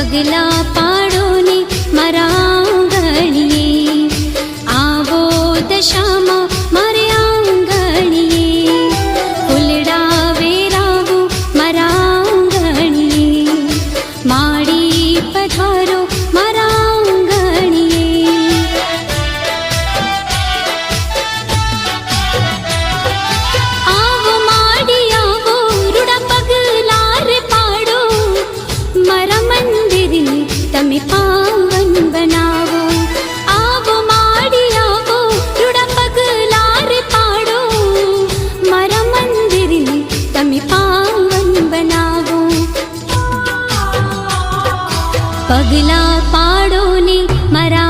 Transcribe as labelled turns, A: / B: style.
A: પગલા પાડો ને મારા આંગણીએ, આવો દશામાં મારે આંગણીએ, ફૂલડા વેરાવો મારા આંગણીએ, માડી પધારો મારા આંગણીએ. આવો માડી આવો રૂડા પગલા રે પાડો, મારા મંદિરને તમે પાવન બનાવો. આવો માડી આવો રૂડા પગલા રે પાડો, મારા મંદિરને તમે પાવન બનાવો. પગલા પાડો ને મારા